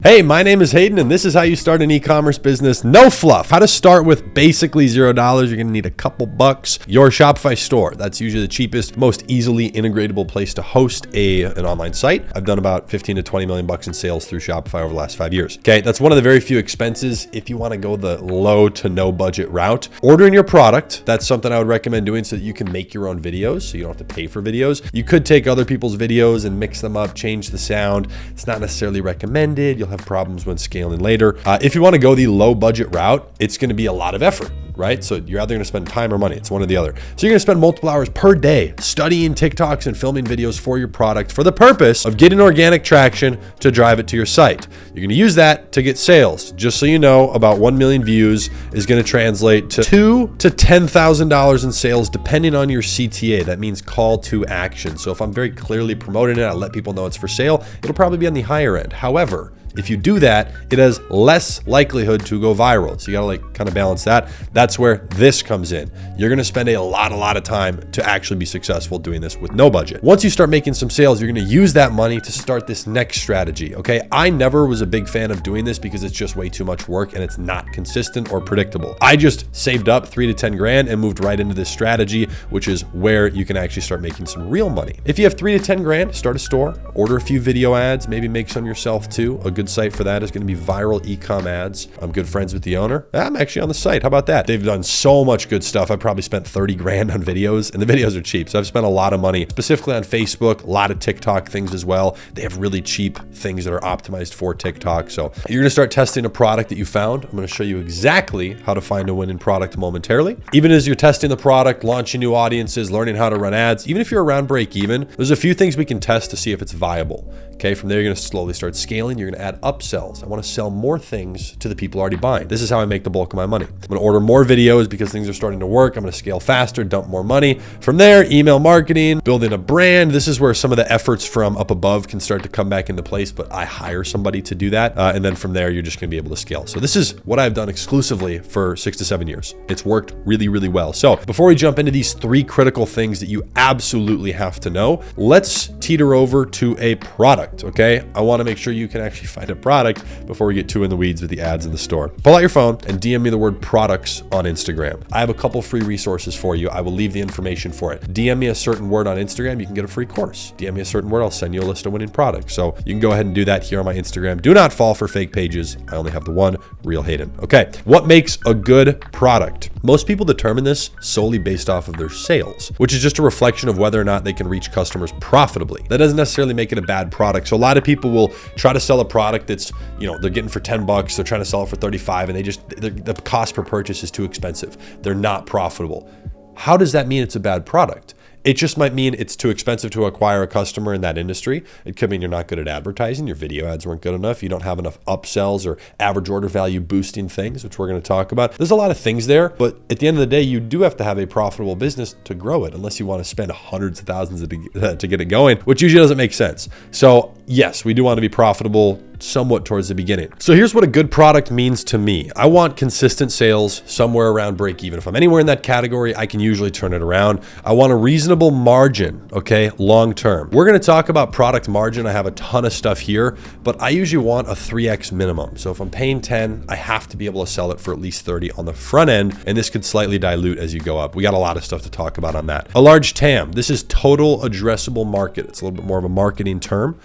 Hey, my name is Hayden, and this is how you start an e-commerce business. No fluff. How to start with basically $0. You're going to need a couple bucks. Your Shopify store. That's usually the cheapest, most easily integratable place to host an online site. I've done about 15 to 20 million bucks in sales through Shopify over the last 5 years. Okay, that's one of the very few expenses if you want to go the low to no budget route. Ordering your product, that's something I would recommend doing so that you can make your own videos, so you don't have to pay for videos. You could take other people's videos and mix them up, change the sound. It's not necessarily recommended. You'll have problems when scaling later. If you want to go the low budget route, it's going to be a lot of effort, right? So you're either going to spend time or money. It's one or the other. So you're going to spend multiple hours per day studying TikToks and filming videos for your product for the purpose of getting organic traction to drive it to your site. You're going to use that to get sales. Just so you know, about 1 million views is going to translate to $2,000 to $10,000 in sales, depending on your CTA. That means call to action. So if I'm very clearly promoting it, I let people know it's for sale, it'll probably be on the higher end. However, if you do that, it has less likelihood to go viral. So you gotta kind of balance that. That's where this comes in. You're gonna spend a lot of time to actually be successful doing this with no budget. Once you start making some sales, you're gonna use that money to start this next strategy, okay? I never was a big fan of doing this because it's just way too much work and it's not consistent or predictable. I just saved up 3 to 10 grand and moved right into this strategy, which is where you can actually start making some real money. If you have 3 to 10 grand, start a store, order a few video ads, maybe make some yourself too. A good site for that is going to be Viral Ecom Ads. I'm good friends with the owner. I'm actually on the site. How about that? They've done so much good stuff. I probably spent 30 grand on videos, and the videos are cheap. So I've spent a lot of money, specifically on Facebook, a lot of TikTok things as well. They have really cheap things that are optimized for TikTok. So you're going to start testing a product that you found. I'm going to show you exactly how to find a winning product momentarily. Even as you're testing the product, launching new audiences, learning how to run ads, even if you're around break even, there's a few things we can test to see if it's viable. Okay, from there, you're going to slowly start scaling. You're going to add upsells. I want to sell more things to the people already buying. This is how I make the bulk of my money. I'm going to order more videos because things are starting to work. I'm going to scale faster, dump more money. From there, email marketing, building a brand. This is where some of the efforts from up above can start to come back into place, but I hire somebody to do that. And then from there, you're just going to be able to scale. So this is what I've done exclusively for 6 to 7 years. It's worked really, really well. So before we jump into these 3 critical things that you absolutely have to know, let's teeter over to a product. Okay, I want to make sure you can actually find a product before we get too in the weeds with the ads in the store. Pull out your phone and DM me the word products on Instagram. I have a couple free resources for you. I will leave the information for it. DM me a certain word on Instagram, you can get a free course. DM me a certain word, I'll send you a list of winning products. So you can go ahead and do that here on my Instagram. Do not fall for fake pages. I only have the one, Real Hayden. Okay, what makes a good product? Most people determine this solely based off of their sales, which is just a reflection of whether or not they can reach customers profitably. That doesn't necessarily make it a bad product. So a lot of people will try to sell a product that's, they're getting for 10 bucks, they're trying to sell it for 35, and the cost per purchase is too expensive. They're not profitable. How does that mean it's a bad product? It just might mean it's too expensive to acquire a customer in that industry. It could mean you're not good at advertising. Your video ads weren't good enough. You don't have enough upsells or average order value boosting things, which we're going to talk about. There's a lot of things there, but at the end of the day, you do have to have a profitable business to grow it, unless you want to spend hundreds of thousands to get it going, which usually doesn't make sense. So yes, we do want to be profitable somewhat towards the beginning. So here's what a good product means to me. I want consistent sales somewhere around break even. If I'm anywhere in that category, I can usually turn it around. I want a reasonable margin, okay, long term. We're going to talk about product margin. I have a ton of stuff here, but I usually want a 3x minimum. So if I'm paying 10, I have to be able to sell it for at least 30 on the front end, and this could slightly dilute as you go up. We got a lot of stuff to talk about on that. A large TAM. This is total addressable market. It's a little bit more of a marketing term.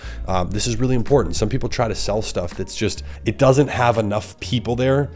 This is really important. Some people try to sell stuff that's it doesn't have enough people there,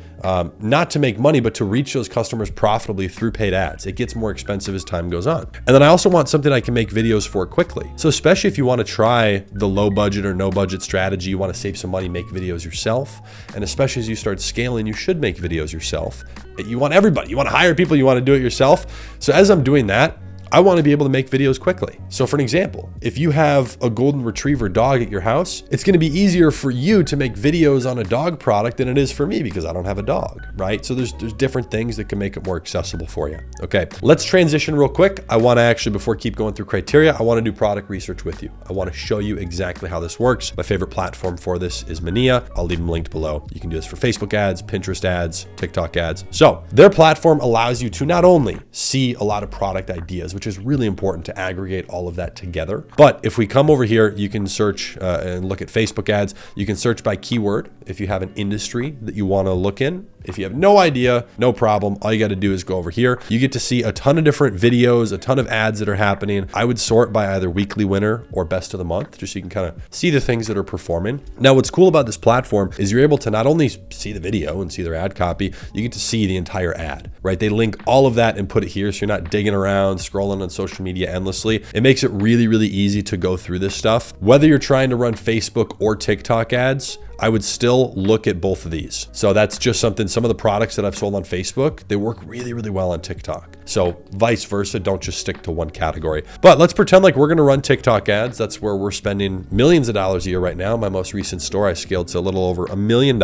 not to make money, but to reach those customers profitably through paid ads. It gets more expensive as time goes on. And then I also want something I can make videos for quickly. So especially if you want to try the low budget or no budget strategy, you want to save some money, make videos yourself. And especially as you start scaling, you should make videos yourself. You want everybody, you want to hire people, you want to do it yourself. So as I'm doing that, I want to be able to make videos quickly. So for an example, if you have a golden retriever dog at your house, it's going to be easier for you to make videos on a dog product than it is for me because I don't have a dog, right? So there's different things that can make it more accessible for you. Okay, let's transition real quick. I want to actually, before I keep going through criteria, I want to do product research with you. I want to show you exactly how this works. My favorite platform for this is Mania. I'll leave them linked below. You can do this for Facebook ads, Pinterest ads, TikTok ads. So their platform allows you to not only see a lot of product ideas, which is really important to aggregate all of that together. But if we come over here, you can search and look at Facebook ads. You can search by keyword if you have an industry that you want to look in. If you have no idea, no problem. All you got to do is go over here. You get to see a ton of different videos, a ton of ads that are happening. I would sort by either weekly winner or best of the month, just so you can kind of see the things that are performing. Now, what's cool about this platform is you're able to not only see the video and see their ad copy, you get to see the entire ad, right? They link all of that and put it here, so you're not digging around, scrolling on social media endlessly. It makes it really, really easy to go through this stuff. Whether you're trying to run Facebook or TikTok ads, I would still look at both of these. So that's just something, some of the products that I've sold on Facebook, they work really, really well on TikTok. So vice versa, don't just stick to one category. But let's pretend like we're gonna run TikTok ads. That's where we're spending millions of dollars a year right now. My most recent store, I scaled to a little over $1 million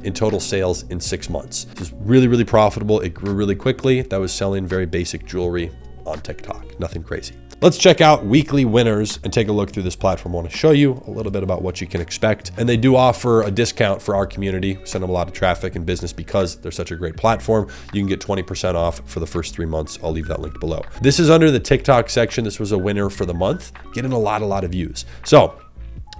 in total sales in 6 months. It's really, really profitable. It grew really quickly. That was selling very basic jewelry on TikTok, nothing crazy. Let's check out weekly winners and take a look through this platform. I want to show you a little bit about what you can expect. And they do offer a discount for our community. We send them a lot of traffic and business because they're such a great platform. You can get 20% off for the first 3 months. I'll leave that linked below. This is under the TikTok section. This was a winner for the month, getting a lot of views. So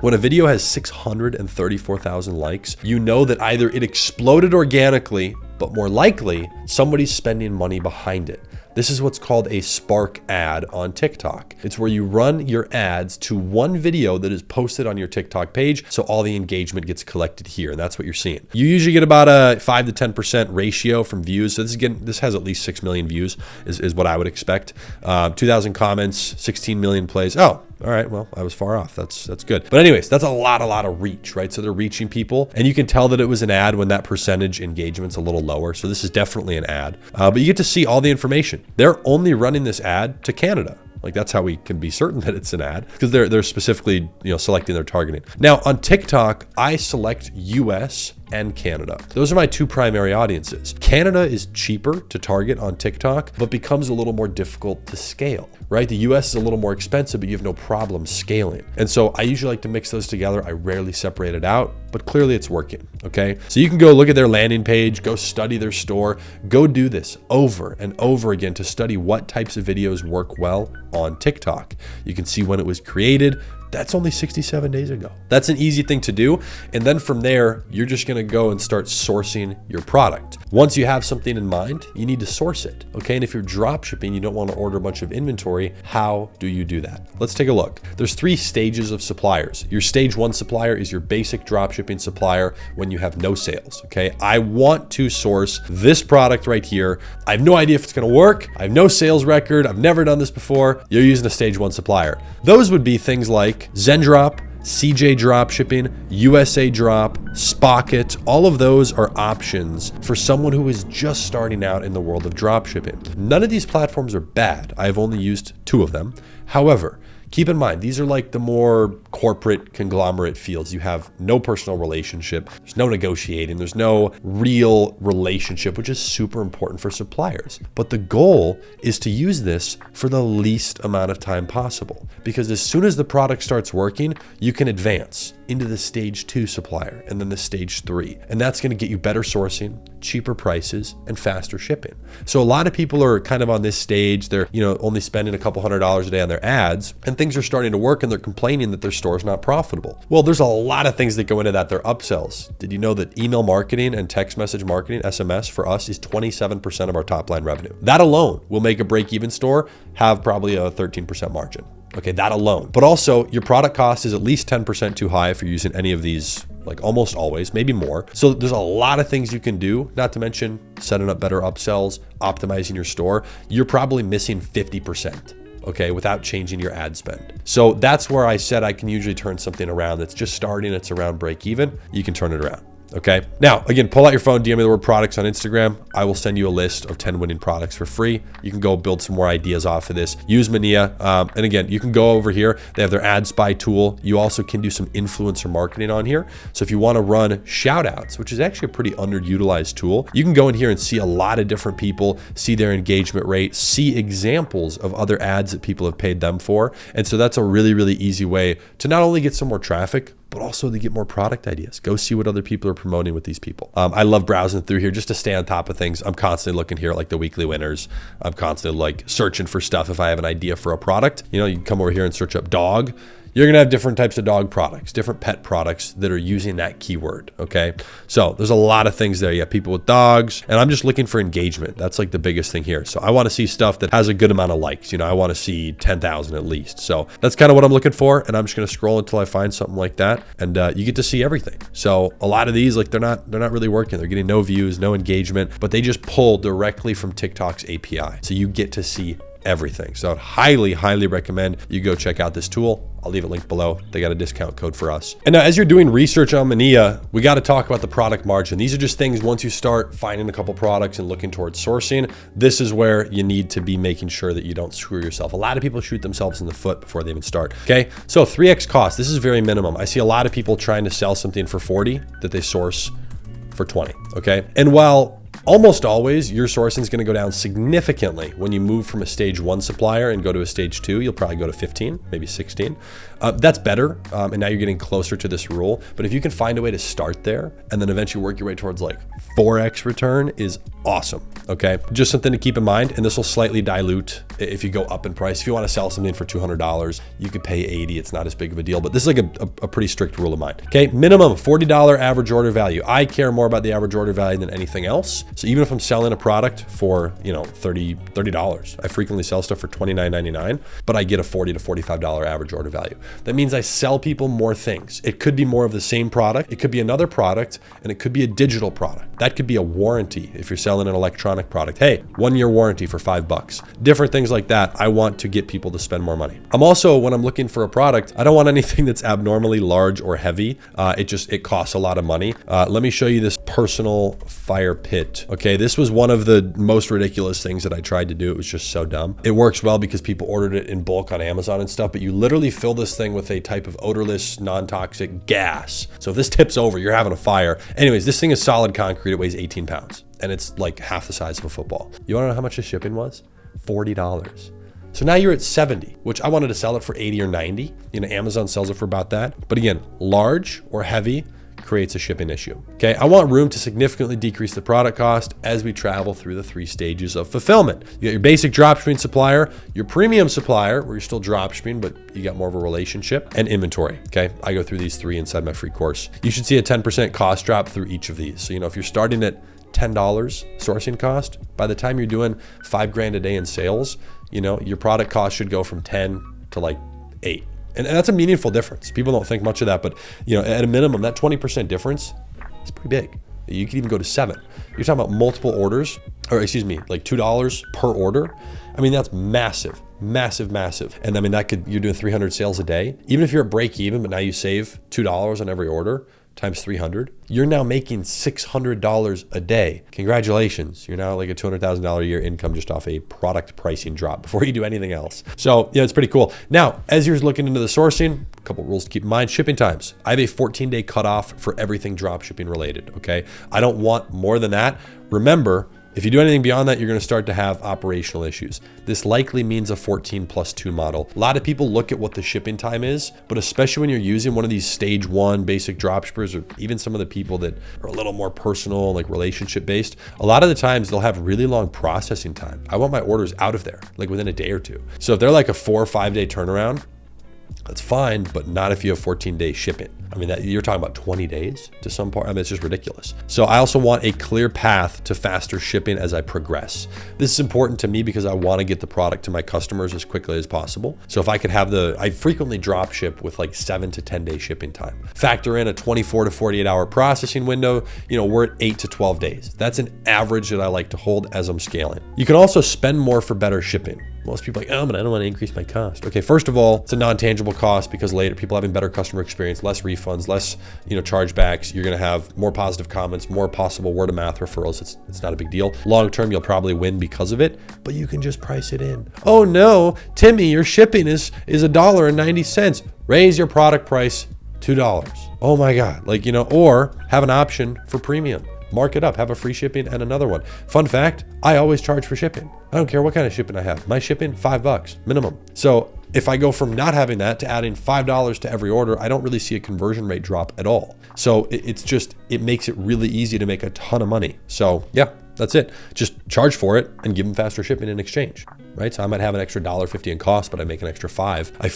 when a video has 634,000 likes, you know that either it exploded organically, but more likely somebody's spending money behind it. This is what's called a spark ad on TikTok. It's where you run your ads to one video that is posted on your TikTok page, so all the engagement gets collected here, and that's what you're seeing. You usually get about a 5 to 10% ratio from views. So this has at least 6 million views is what I would expect. 2,000 comments, 16 million plays. Oh, all right, well, I was far off. That's good. But anyways, that's a lot of reach, right? So they're reaching people, and you can tell that it was an ad when that percentage engagement's a little lower. So this is definitely an ad, but you get to see all the information. They're only running this ad to Canada. Like, that's how we can be certain that it's an ad, because they're specifically, selecting their targeting. Now on TikTok, I select US and Canada. Those are my 2 primary audiences. Canada is cheaper to target on TikTok, but becomes a little more difficult to scale, right? The US is a little more expensive, but you have no problem scaling. And so I usually like to mix those together. I rarely separate it out, but clearly it's working, okay? So you can go look at their landing page, go study their store, go do this over and over again to study what types of videos work well on TikTok. You can see when it was created. That's only 67 days ago. That's an easy thing to do. And then from there, you're just gonna go and start sourcing your product. Once you have something in mind, you need to source it, okay? And if you're drop shipping, you don't wanna order a bunch of inventory. How do you do that? Let's take a look. There's 3 stages of suppliers. Your stage 1 supplier is your basic drop shipping supplier when you have no sales, okay? I want to source this product right here. I have no idea if it's gonna work. I have no sales record. I've never done this before. You're using a stage 1 supplier. Those would be things like Zendrop, CJ Dropshipping, USA Drop, Spocket. All of those are options for someone who is just starting out in the world of dropshipping. None of these platforms are bad. I've only used 2 of them. However, keep in mind, these are like the more corporate conglomerate feels. You have no personal relationship. There's no negotiating. There's no real relationship, which is super important for suppliers. But the goal is to use this for the least amount of time possible, because as soon as the product starts working, you can advance into the stage 2 supplier and then the stage 3. And that's going to get you better sourcing, cheaper prices, and faster shipping. So a lot of people are kind of on this stage. They're, only spending a couple $100s a day on their ads, and things are starting to work, and they're complaining that their store is not profitable. Well, there's a lot of things that go into that. They're upsells. Did you know that email marketing and text message marketing, SMS, for us is 27% of our top line revenue? That alone will make a break-even store have probably a 13% margin. Okay, that alone. But also, your product cost is at least 10% too high if you're using any of these, like almost always, maybe more. So there's a lot of things you can do, not to mention setting up better upsells, optimizing your store. You're probably missing 50%. Okay, without changing your ad spend. So that's where I said I can usually turn something around that's just starting, it's around break even. You can turn it around. Okay. Now, again, pull out your phone, DM me the word products on Instagram. I will send you a list of 10 winning products for free. You can go build some more ideas off of this. Use Mania. And again, you can go over here. They have their ad spy tool. You also can do some influencer marketing on here. So if you want to run shout outs, which is actually a pretty underutilized tool, you can go in here and see a lot of different people, see their engagement rate, see examples of other ads that people have paid them for. And so that's a really, really easy way to not only get some more traffic, but also to get more product ideas. Go see what other people are promoting with these people. I love browsing through here just to stay on top of things. I'm constantly looking here at like the weekly winners. I'm constantly like searching for stuff if I have an idea for a product. You know, you can come over here and search up dog. You're gonna have different types of dog products, different pet products that are using that keyword, okay? So there's a lot of things there. You have people with dogs, and I'm just looking for engagement. That's like the biggest thing here. So I wanna see stuff that has a good amount of likes. You know, I wanna see 10,000 at least. So that's kind of what I'm looking for, and I'm just gonna scroll until I find something like that, and you get to see everything. So a lot of these, like they're not really working. They're getting no views, no engagement, but they just pull directly from TikTok's API. So you get to see everything. So I'd highly recommend you go check out this tool. I'll leave a link below. They got a discount code for us. And now as you're doing research on Mania, we got to talk about the product margin. These are just things once you start finding a couple products and looking towards sourcing, this is where you need to be making sure that you don't screw yourself. A lot of people shoot themselves in the foot before they even start. Okay. So 3x cost, this is very minimum. I see a lot of people trying to sell something for 40 that they source for 20. Okay. And while almost always your sourcing is going to go down significantly when you move from a stage 1 supplier and go to a stage 2, you'll probably go to 15, maybe 16. That's better. And now you're getting closer to this rule. But if you can find a way to start there and then eventually work your way towards like 4x return is awesome. Okay. Just something to keep in mind. And this will slightly dilute if you go up in price. If you want to sell something for $200, you could pay 80. It's not as big of a deal, but this is like a pretty strict rule of mine. Okay. Minimum $40 average order value. I care more about the average order value than anything else. So even if I'm selling a product for, you know, $30, I frequently sell stuff for $29.99, but I get a $40 to $45 average order value. That means I sell people more things. It could be more of the same product. It could be another product, and it could be a digital product. That could be a warranty if you're selling an electronic product. Hey, 1-year warranty for $5. Different things like that. I want to get people to spend more money. I'm also, when I'm looking for a product, I don't want anything that's abnormally large or heavy. It costs a lot of money. Let me show you this personal fire pit. Okay, this was one of the most ridiculous things that I tried to do. It was just so dumb. It works well because people ordered it in bulk on Amazon and stuff, but you literally fill this thing with a type of odorless, non-toxic gas. So if this tips over, you're having a fire. Anyways, this thing is solid concrete. It weighs 18 pounds and it's like half the size of a football. You wanna know how much the shipping was? $40. So now you're at 70, which I wanted to sell it for 80 or 90. You know, Amazon sells it for about that. But again, large or heavy creates a shipping issue. Okay, I want room to significantly decrease the product cost as we travel through the 3 stages of fulfillment. You got your basic dropshipping supplier, your premium supplier, where you're still dropshipping, but you got more of a relationship, and inventory. Okay, I go through these 3 inside my free course. You should see a 10% cost drop through each of these. So, you know, if you're starting at $10 sourcing cost, by the time you're doing $5,000 a day in sales, you know, your product cost should go from 10 to like 8. And that's a meaningful difference. People don't think much of that, but you know, at a minimum, that 20% difference is pretty big. You could even go to 7. You're talking about multiple orders, or excuse me, like $2 per order. I mean, that's massive. And I mean, you're doing 300 sales a day. Even if you're at break even, but now you save $2 on every order, times 300, you're now making $600 a day. Congratulations. You're now like a $200,000 a year income just off a product pricing drop before you do anything else. So yeah, it's pretty cool. Now, as you're looking into the sourcing, a couple rules to keep in mind. Shipping times. I have a 14-day cutoff for everything drop shipping related, okay? I don't want more than that. Remember, if you do anything beyond that, you're going to start to have operational issues. This likely means a 14+2 model. A lot of people look at what the shipping time is, but especially when you're using one of these stage 1 basic dropshippers, or even some of the people that are a little more personal, like relationship based, a lot of the times they'll have really long processing time. I want my orders out of there, like within a day or 2. So if they're like a 4 or 5 day turnaround, that's fine, but not if you have 14-day shipping. I mean, you're talking about 20 days to some part. I mean, it's just ridiculous. So I also want a clear path to faster shipping as I progress. This is important to me because I want to get the product to my customers as quickly as possible. So if I could have I frequently drop ship with like 7 to 10 day shipping time. Factor in a 24 to 48 hour processing window, you know, we're at 8 to 12 days. That's an average that I like to hold as I'm scaling. You can also spend more for better shipping. Most people are like, oh, but I don't want to increase my cost. Okay, first of all, it's a non-tangible cost because later people having better customer experience, less refunds, less, you know, chargebacks. You're going to have more positive comments, more possible word of mouth referrals. It's not a big deal. Long term, you'll probably win because of it, but you can just price it in. Oh no, Timmy, your shipping is $1.90. Raise your product price $2. Oh my God, like, you know, or have an option for premium. Mark it up, have a free shipping and another one. Fun fact, I always charge for shipping. I don't care what kind of shipping I have. My shipping, $5 minimum. So If I go from not having that to adding $5 to every order, I don't really see a conversion rate drop at all. So it makes it really easy to make a ton of money. So yeah, that's it. Just charge for it and give them faster shipping in exchange, right? So I might have an extra $1.50 in cost, but I make an extra $5. I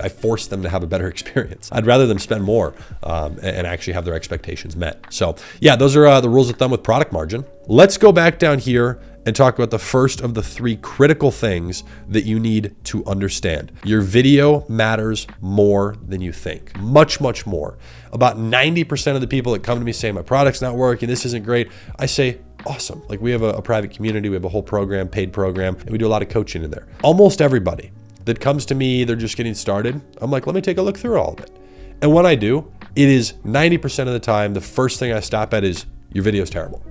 force them to have a better experience. I'd rather them spend more and actually have their expectations met. So yeah, those are the rules of thumb with product margin. Let's go back down here and talk about the first of the 3 critical things that you need to understand. Your video matters more than you think. Much, much more. About 90% of the people that come to me say, my product's not working, this isn't great, I say, awesome. Like, we have a private community, we have a whole program, paid program, and we do a lot of coaching in there. Almost everybody that comes to me, they're just getting started, I'm like, let me take a look through all of it. And when I do, it is 90% of the time, the first thing I stop at is, your video's terrible.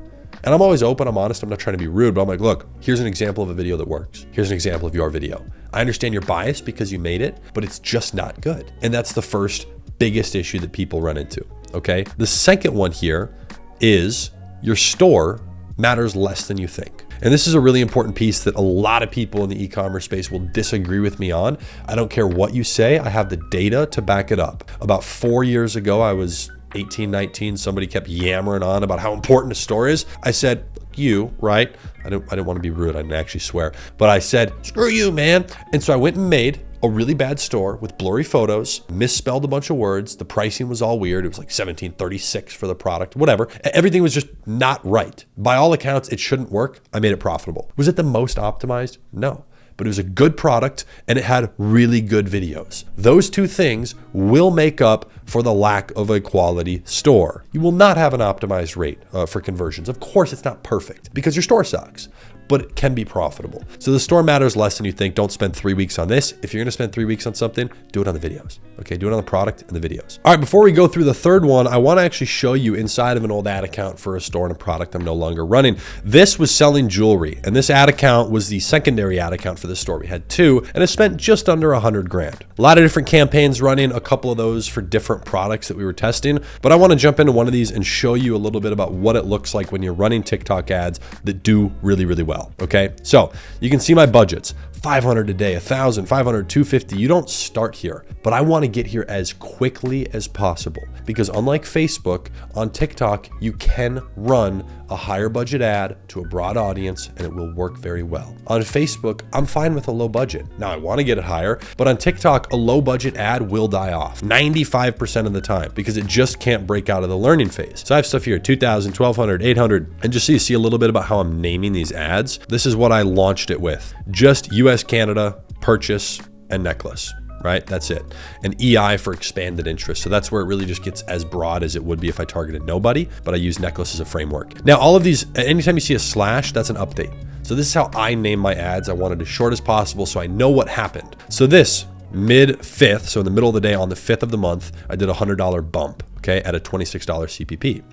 And I'm always open, I'm honest, I'm not trying to be rude, but I'm like, look, here's an example of a video that works. Here's an example of your video. I understand you're biased because you made it, but it's just not good. And that's the first biggest issue that people run into, okay? The second one here is your store matters less than you think. And this is a really important piece that a lot of people in the e-commerce space will disagree with me on. I don't care what you say, I have the data to back it up. About 4 years ago, I was 18, 19, somebody kept yammering on about how important a store is. I said, you, right? I didn't want to be rude, I didn't actually swear, but I said, screw you, man. And so I went and made a really bad store with blurry photos, misspelled a bunch of words. The pricing was all weird. It was like $17.36 for the product, whatever. Everything was just not right. By all accounts, it shouldn't work. I made it profitable. Was it the most optimized? No. But it was a good product and it had really good videos. Those 2 things will make up for the lack of a quality store. You will not have an optimized rate for conversions. Of course, it's not perfect because your store sucks, but it can be profitable. So the store matters less than you think. Don't spend 3 weeks on this. If you're gonna spend 3 weeks on something, do it on the videos. Okay, do it on the product and the videos. All right, before we go through the third one, I wanna actually show you inside of an old ad account for a store and a product I'm no longer running. This was selling jewelry, and this ad account was the secondary ad account for the store. We had 2, and it spent just under 100 grand. A lot of different campaigns running, a couple of those for different products that we were testing, but I wanna jump into one of these and show you a little bit about what it looks like when you're running TikTok ads that do really, really well. Okay, so you can see my budgets, 500 a day, 1,000, 500, 250. You don't start here, but I want to get here as quickly as possible because unlike Facebook, on TikTok, you can run a higher budget ad to a broad audience and it will work very well. On Facebook, I'm fine with a low budget. Now I want to get it higher, but on TikTok, a low budget ad will die off 95% of the time because it just can't break out of the learning phase. So I have stuff here, 2,000, 1,200, 800, and just so you see a little bit about how I'm naming these ads, this is what I launched it with. Just US, Canada, purchase, and necklace. Right? That's it. And EI for expanded interest. So that's where it really just gets as broad as it would be if I targeted nobody, but I use necklace as a framework. Now, all of these, anytime you see a slash, that's an update. So this is how I name my ads. I wanted as short as possible so I know what happened. So this mid-5th, so in the middle of the day on the 5th of the month, I did a $100 bump, okay, at a $26 CPP.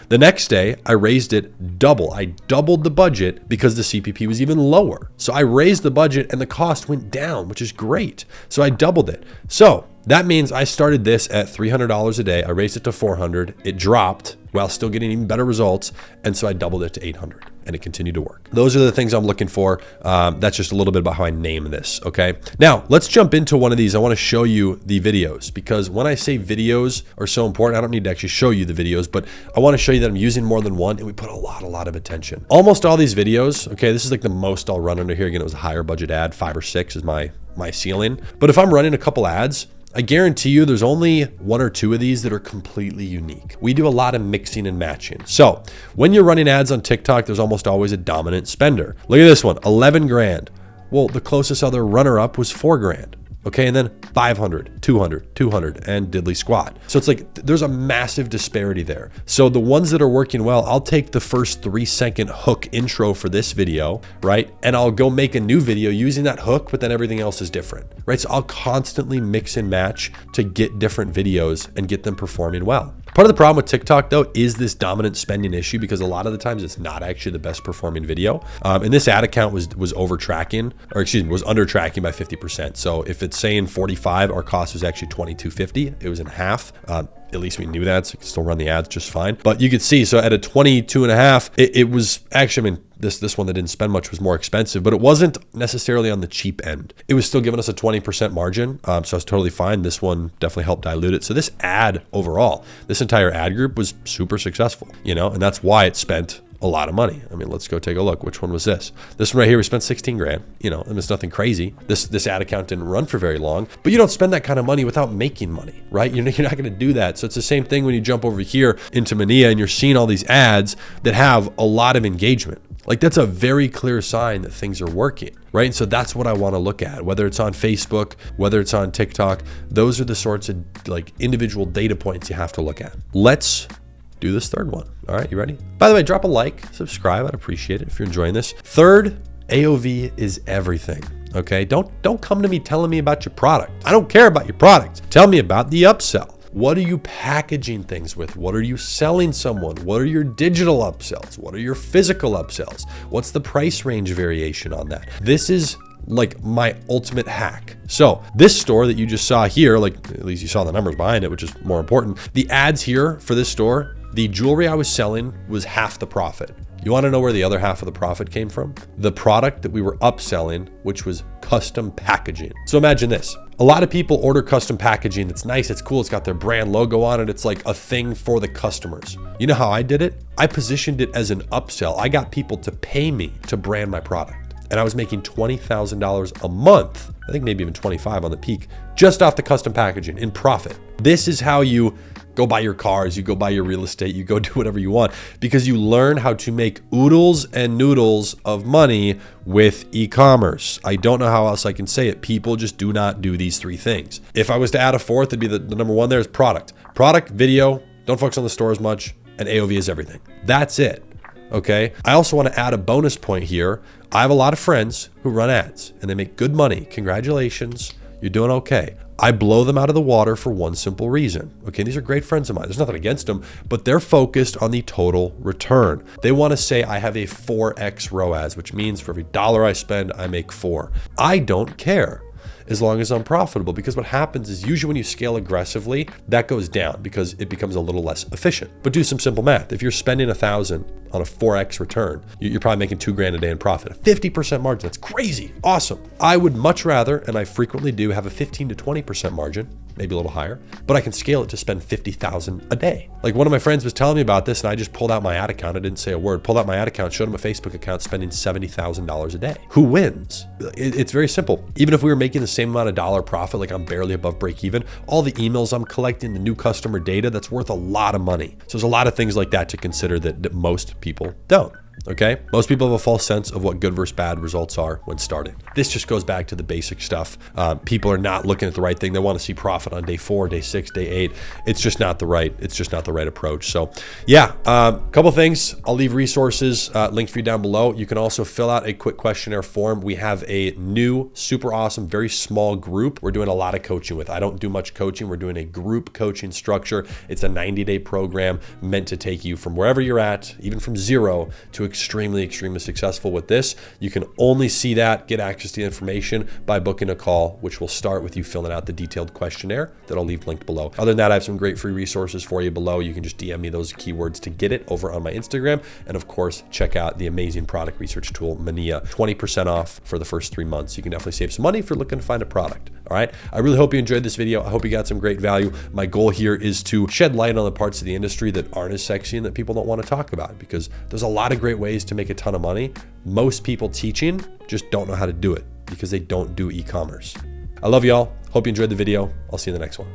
The next day, I raised it double. I doubled the budget because the CPP was even lower. So I raised the budget and the cost went down, which is great. So I doubled it. So that means I started this at $300 a day. I raised it to $400. It dropped while still getting even better results. And so I doubled it to $800 and it continued to work. Those are the things I'm looking for. That's just a little bit about how I name this, okay? Now, let's jump into one of these. I wanna show you the videos because when I say videos are so important, I don't need to actually show you the videos, but I wanna show you that I'm using more than one and we put a lot of attention. Almost all these videos, okay, this is like the most I'll run under here. Again, it was a higher budget ad, 5 or 6 is my ceiling. But if I'm running a couple ads, I guarantee you there's only 1 or 2 of these that are completely unique. We do a lot of mixing and matching. So when you're running ads on TikTok, there's almost always a dominant spender. Look at this one, 11 grand. Well, the closest other runner-up was 4 grand. Okay, and then 500, 200, 200, and diddly squat. So it's like there's a massive disparity there. So the ones that are working well, I'll take the first 3-second hook intro for this video, right? And I'll go make a new video using that hook, but then everything else is different, right? So I'll constantly mix and match to get different videos and get them performing well. Part of the problem with TikTok though is this dominant spending issue because a lot of the times it's not actually the best performing video. And this ad account was over tracking, or excuse me, was under tracking by 50%. So if it's saying 45, our cost was actually 22.50. It was in half. At least we knew that, so we can still run the ads just fine. But you could see, so at a 22.5, it was actually, I mean, this one that didn't spend much was more expensive, but it wasn't necessarily on the cheap end. It was still giving us a 20% margin, so I was totally fine. This one definitely helped dilute it. So this ad overall, this entire ad group was super successful, you know, and that's why it spent a lot of money. I mean, let's go take a look. Which one was this? This one right here, we spent 16 grand, you know, and it's nothing crazy. This ad account didn't run for very long, but you don't spend that kind of money without making money, right? You're not going to do that. So it's the same thing when you jump over here into Mania and you're seeing all these ads that have a lot of engagement. Like that's a very clear sign that things are working, right? And so that's what I want to look at, whether it's on Facebook, whether it's on TikTok. Those are the sorts of like individual data points you have to look at. Let's do this third one. All right, you ready? By the way, drop a like, subscribe. I'd appreciate it if you're enjoying this. Third, AOV is everything. Okay, don't come to me telling me about your product. I don't care about your product. Tell me about the upsell. What are you packaging things with? What are you selling someone? What are your digital upsells? What are your physical upsells? What's the price range variation on that? This is like my ultimate hack. So this store that you just saw here, like at least you saw the numbers behind it, which is more important. The ads here for this store, the jewelry I was selling was half the profit. You want to know where the other half of the profit came from? The product that we were upselling, which was custom packaging. So imagine this. A lot of people order custom packaging. It's nice, it's cool, it's got their brand logo on it. It's like a thing for the customers. You know how I did it? I positioned it as an upsell. I got people to pay me to brand my product. And I was making $20,000 a month, I think maybe even 25 on the peak, just off the custom packaging in profit. This is how you go buy your cars, you go buy your real estate, you go do whatever you want, because you learn how to make oodles and noodles of money with e-commerce. I don't know how else I can say it. People just do not do these three things. If I was to add a fourth, it'd be the number one there is product. Product, video, don't focus on the store as much, and AOV is everything. That's it. Okay. I also want to add a bonus point here. I have a lot of friends who run ads and they make good money. Congratulations. You're doing okay. I blow them out of the water for one simple reason. Okay, these are great friends of mine. There's nothing against them, but they're focused on the total return. They want to say I have a 4x ROAS, which means for every dollar I spend, I make 4. I don't care as long as I'm profitable, because what happens is usually when you scale aggressively, that goes down because it becomes a little less efficient. But do some simple math. If you're spending 1,000 on a 4x return, you're probably making $2,000 a day in profit. A 50% margin, that's crazy, awesome. I would much rather, and I frequently do, have a 15 to 20% margin, maybe a little higher, but I can scale it to spend $50,000 a day. Like one of my friends was telling me about this and I just pulled out my ad account. I didn't say a word, pulled out my ad account, showed him a Facebook account spending $70,000 a day. Who wins? It's very simple. Even if we were making the same amount of dollar profit, like I'm barely above break even, all the emails I'm collecting, the new customer data, that's worth a lot of money. So there's a lot of things like that to consider that most people don't. Okay, most people have a false sense of what good versus bad results are when starting. This just goes back to the basic stuff. People are not looking at the right thing. They want to see profit on day 4, day 6, day 8. It's just not the right approach. So yeah, a couple things. I'll leave resources linked for you down below. You can also fill out a quick questionnaire form. We have a new, super awesome, very small group we're doing a lot of coaching with. I don't do much coaching. We're doing a group coaching structure. It's a 90-day program meant to take you from wherever you're at, even from 0 to extremely successful with this. You can only see that, get access to the information by booking a call, which will start with you filling out the detailed questionnaire that I'll leave linked below. Other than that, I have some great free resources for you below. You can just DM me those keywords to get it over on my Instagram. And of course, check out the amazing product research tool, Mania, 20% off for the first 3 months. You can definitely save some money if you're looking to find a product. All right. I really hope you enjoyed this video. I hope you got some great value. My goal here is to shed light on the parts of the industry that aren't as sexy and that people don't want to talk about, because there's a lot of great ways to make a ton of money. Most people teaching just don't know how to do it because they don't do e-commerce. I love y'all. Hope you enjoyed the video. I'll see you in the next one.